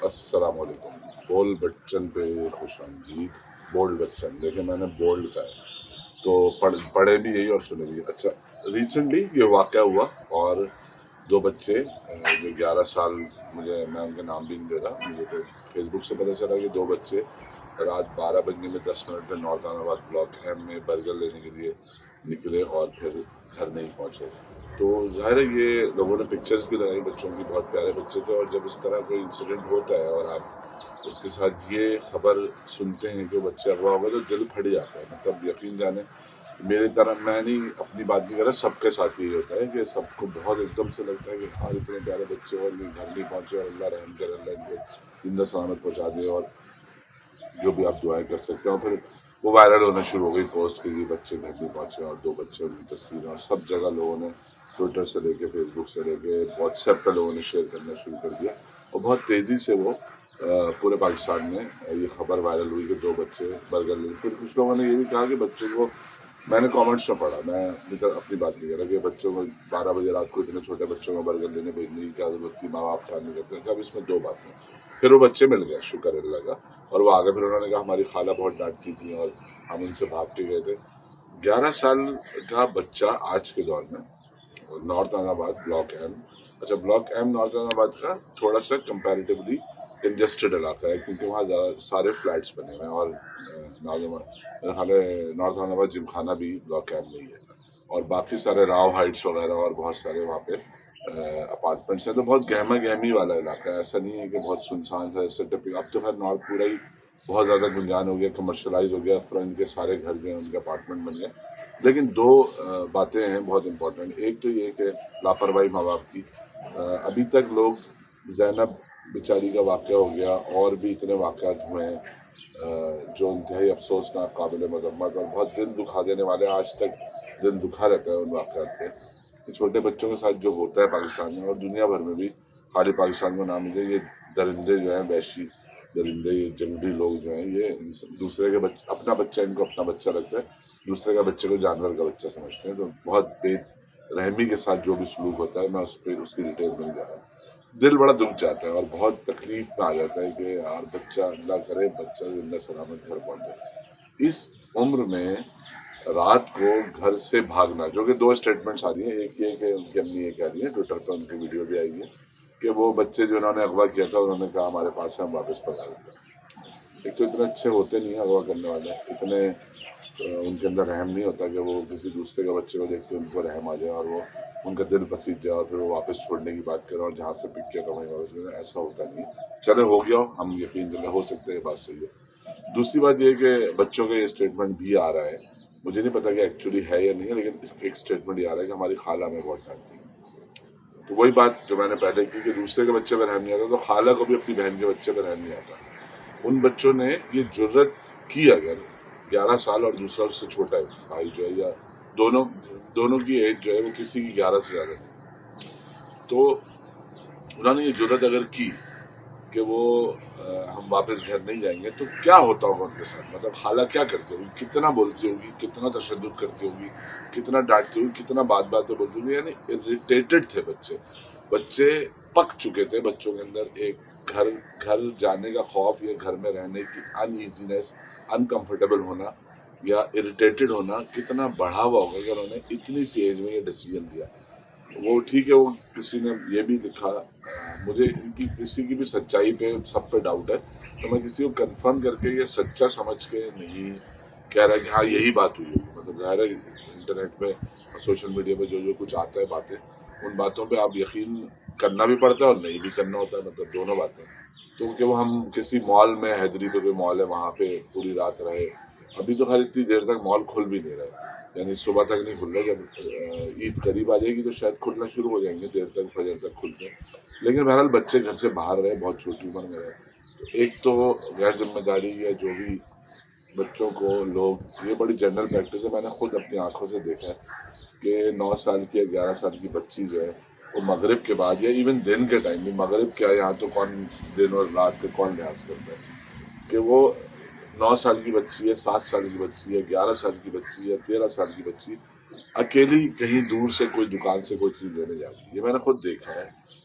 السلام علیکم. بول بچن پہ خوش آمدید. بولڈ بچن دیکھیں میں نے بولڈ کا ہے تو پڑھے بھی یہی اور سنے بھی. اچھا, ریسنٹلی یہ واقعہ ہوا اور دو بچے جو 11 سال, میں ان کا نام بھی نہیں دے رہا, مجھے تو فیس بک سے پتہ چلا کہ دو بچے رات 12 بجنے میں 10 منٹ میں نارتھ آباد بلاک ایم میں برگر لینے کے لیے نکلے اور پھر گھر نہیں پہنچے. تو ظاہر ہے یہ لوگوں نے پکچرز بھی لگائی بچوں کی, بہت پیارے بچے تھے. اور جب اس طرح کوئی انسیڈنٹ ہوتا ہے اور آپ اس کے ساتھ یہ خبر سنتے ہیں کہ وہ بچے اغوا ہو گئے تو دل پھٹ جاتا ہے. مطلب یقین جانے میری طرح, میں نہیں اپنی بات نہیں کر رہا, سب کے ساتھ یہی ہوتا ہے کہ سب کو بہت ایک دم سے لگتا ہے کہ ہاں اتنے پیارے بچے اور یہ گھر نہیں پہنچے اور اللہ رحم کرے, اللہ ان کو زندہ سلامت پہنچا دے اور جو بھی آپ دعائیں کر سکتے ہیں. اور پھر وہ وائرل ہونا شروع ہو گئی پوسٹ کہ یہ بچے گھر نہیں پہنچے اور دو بچے ان کی تصویریں, اور سب جگہ لوگوں نے ٹویٹر سے لے کے فیس بک سے لے کے واٹس ایپ پہ لوگوں نے شیئر کرنا شروع کر دیا. اور بہت تیزی سے وہ پورے پاکستان میں یہ خبر وائرل ہوئی کہ دو بچے برگر لے. پھر کچھ لوگوں نے یہ بھی کہا کہ بچوں کو, میں نے کامنٹس میں پڑھا, میں اپنی بات نہیں کر رہا, کہ بچوں کو 12 بجے رات کو اتنے چھوٹے بچوں کو برگر لینے بھیجنے کی کیا ضرورت تھی, ماں باپ خیال نہیں کرتے. جب اس میں دو باتیں, پھر وہ بچے مل گئے شکر اللہ کا, اور وہ آگے پھر انہوں نے کہا ہماری خالہ بہت ڈانٹتی تھی اور ہم ان سے بھاگ کے گئے تھے. 11 سال کا بچہ آج کے دور میں نارتھ آباد بلاک ایم, اچھا بلاک ایم نارتھ آباد کا تھوڑا سا کمپیریٹیولی کنجسٹڈ علاقہ ہے کیونکہ وہاں سارے فلیٹس بنے ہوئے ہیں, اور نارتھ آباد جم خانہ بھی بلاک ایم میں ہی ہے, اور باقی سارے راؤ ہائٹس وغیرہ اور بہت سارے وہاں پہ اپارٹمنٹس ہیں. تو بہت گہما گہمی والا علاقہ ہے, ایسا نہیں ہے کہ بہت سنسان سا سیٹ اپ. اب تو خیر نارتھ پورا ہی بہت زیادہ گنجان ہو گیا, کمرشلائز ہو گیا, فرنٹ کے سارے گھر جو ہیں ان کے اپارٹمنٹ بن گئے. لیکن دو باتیں ہیں بہت امپورٹنٹ. ایک تو یہ کہ لاپرواہی ماں باپ کی. ابھی تک لوگ, زینب بیچاری کا واقعہ ہو گیا اور بھی اتنے واقعات ہوئے ہیں جو انتہائی افسوسناک, قابل مذمت اور بہت دل دکھا دینے والے. آج تک دل دکھا رہتا ہے ان واقعات پہ. چھوٹے بچوں کے ساتھ جو ہوتا ہے پاکستان میں اور دنیا بھر میں بھی, خالی پاکستان کو نام دے, یہ درندے جو ہیں, وحشی درندے, یہ جنگلی لوگ جو ہیں, یہ دوسرے کے بچے, اپنا بچہ ان کو اپنا بچہ لگتا ہے, دوسرے کا بچے کو جانور کا بچہ سمجھتے ہیں. تو بہت بے رحمی کے ساتھ جو بھی سلوک ہوتا ہے, میں اس پہ اس کی ڈیٹیل میں نہیں جا رہا. دل بڑا دکھ جاتا ہے اور بہت تکلیف میں آ جاتا ہے کہ یار بچہ, اللہ کرے بچہ زندہ سلامت گھر پہنچ جائے. اس عمر میں رات کو گھر سے بھاگنا, جو کہ دو اسٹیٹمنٹس آ رہی ہیں. ایک یہ کہ ان کی امی یہ کہہ رہی ہے, ٹویٹر پہ ان کی ویڈیو بھی آئی ہے, کہ وہ بچے جو انہوں نے اغوا کیا تھا انہوں نے کہا ہمارے پاس ہے, ہم واپس پکا دیتے ہیں. ایک تو اتنے اچھے ہوتے نہیں ہیں اغوا کرنے والے, اتنے ان کے اندر رحم نہیں ہوتا کہ وہ کسی دوسرے کے بچے کو دیکھ کے ان کو رحم آ جائے اور وہ ان کا دل پسیج جائے اور پھر وہ واپس چھوڑنے کی بات کریں اور جہاں سے پک کیا تو وہیں واپس کریں. ایسا ہوتا نہیں. چلے ہو گیا ہو, ہم یقین کریں ہو سکتا ہے یہ بات صحیح ہے. دوسری بات یہ کہ بچوں کا یہ اسٹیٹمنٹ بھی آ رہا ہے, مجھے نہیں پتا کہ ایکچولی ہے یا نہیں ہے, لیکن ایک اسٹیٹمنٹ یہ آ رہا ہے کہ ہماری خالہ میں بہت ڈانٹتی. تو وہی بات جو میں نے پہلے کی کہ دوسرے کے بچے پہ رحم نہیں آتا, تو خالہ کو بھی اپنی بہن کے بچے پہ رحم نہیں آتا. ان بچوں نے یہ جرت کی, اگر 11 سال اور دوسرا اس سے چھوٹا ہے بھائی جو ہے, یا دونوں کی ایج جو ہے وہ کسی کی 11 سے زیادہ نہیں, تو انہوں نے یہ جرت اگر کی کہ وہ ہم واپس گھر نہیں جائیں گے, تو کیا ہوتا ہوگا ان کے ساتھ. مطلب خالہ کیا کرتی ہوگی, کتنا بولتی ہوگی, کتنا تشدد کرتی ہوگی, کتنا ڈانٹتی ہوگی, کتنا بات بولتی ہوگی. یعنی اریٹیٹڈ تھے بچے پک چکے تھے. بچوں کے اندر ایک گھر جانے کا خوف, یا گھر میں رہنے کی ان ایزینس, انکمفرٹیبل ہونا یا اریٹیٹڈ ہونا کتنا بڑھا ہوا ہوگا کہ انہوں نے اتنی سی ایج میں یہ ڈیسیجن لیا. وہ ٹھیک ہے, وہ کسی نے یہ بھی لکھا, مجھے ان کی کسی کی بھی سچائی پہ سب پہ ڈاؤٹ ہے, تو میں کسی کو کنفرم کر کے یہ سچا سمجھ کے نہیں کہہ رہا کہ ہاں یہی بات ہوئی ہوگی. مطلب ظاہر ہے انٹرنیٹ پہ اور سوشل میڈیا پہ جو کچھ آتا ہے باتیں, ان باتوں پہ آپ یقین کرنا بھی پڑتا ہے اور نہیں بھی کرنا ہوتا ہے, مطلب دونوں باتیں. تو کہ وہ ہم کسی مال میں, حیدری پہ کوئی مال ہے, وہاں پہ پوری رات رہے. ابھی تو خیر اتنی دیر تک مال کھل بھی نہیں رہے, یعنی صبح تک نہیں کھل رہے. جب عید قریب آ جائے گی تو شاید کھلنا شروع ہو جائیں گے, دیر تک فجر تک کھلتے ہیں. لیکن بہرحال بچے گھر سے باہر رہے, بہت چھوٹی عمر میں رہے. تو ایک تو غیر ذمہ داری ہے جو بھی بچوں کو لوگ, یہ بڑی جنرل پریکٹس ہے, میں نے خود اپنی آنکھوں سے دیکھا ہے کہ 9 سال کی یا 11 سال کی بچی جو ہے وہ مغرب کے بعد, یا ایون دن کے ٹائم بھی, مغرب کیا یہاں تو کون دن اور رات کا کون لحاظ کرتا ہے, کہ وہ 9 سال کی بچی ہے, 7 سال کی بچی ہے, 11 سال کی بچی ہے, 13 سال کی بچی اکیلی کہیں دور سے کوئی دکان سے کوئی چیز لینے جاتی ہے. یہ میں نے خود دیکھا ہے.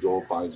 2, 5,